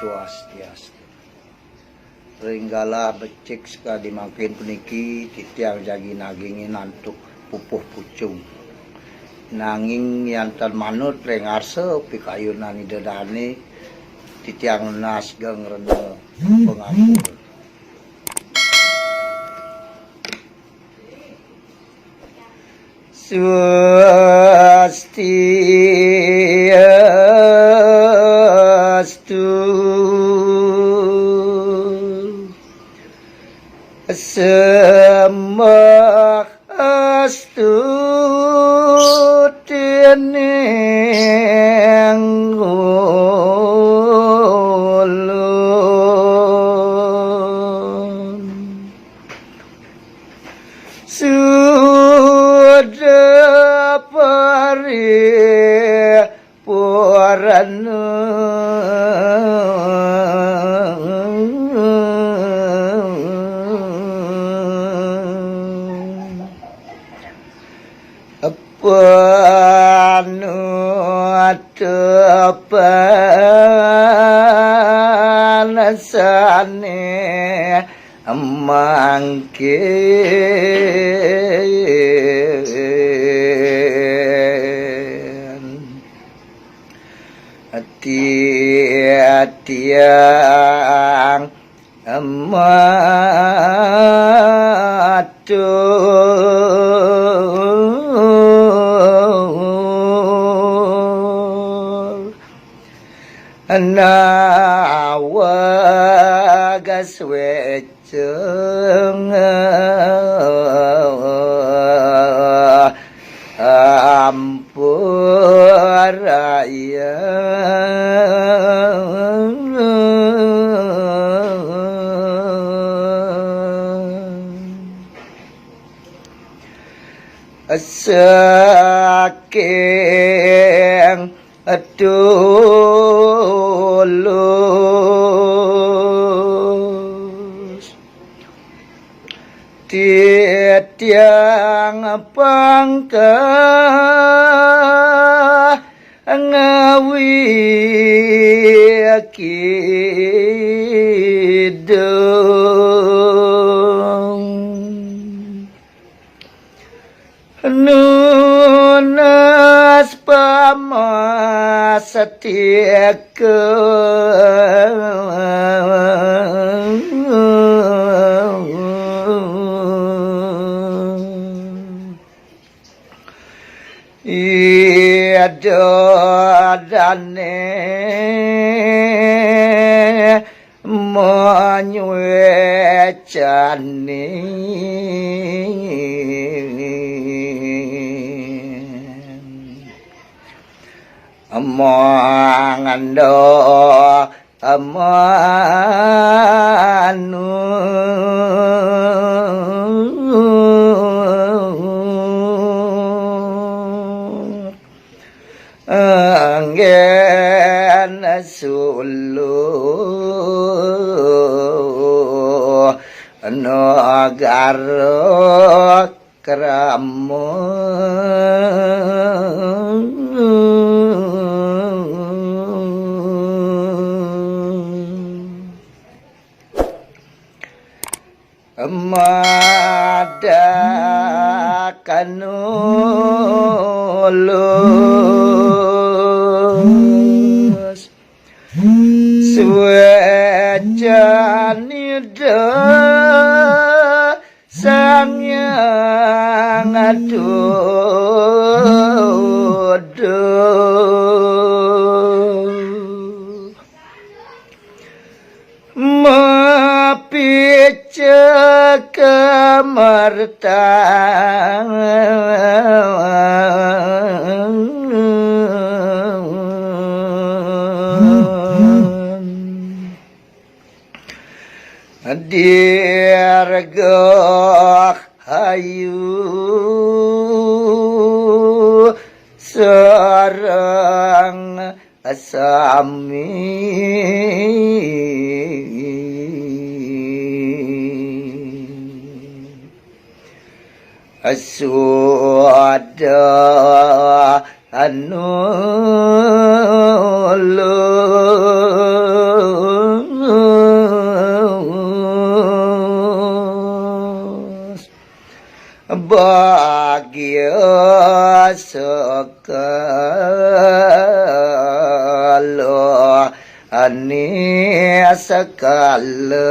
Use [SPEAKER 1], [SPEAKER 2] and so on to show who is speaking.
[SPEAKER 1] Swastiastu. Ringgala becik sekali makin puniki titiang jagi nagingin antuk pupuh pucung. Nanging yantan manut rengarse pikayunan idedane titiang nas geng rene pengapur. Swastiastu. Semahastu tining ulun sudah paripurna panasane mangkin tiang matur nawagas weceng ampuraya saking tulus titiang pangka ngawi kidung nunas pamasatiake idodane monyuecane amangando amanu anggen sulu nagara kramo madakanulus suwecanida sang yang aduh mapica kemartaan dirgah hayu sareng sami suada anulun bahagia sekali ani sekali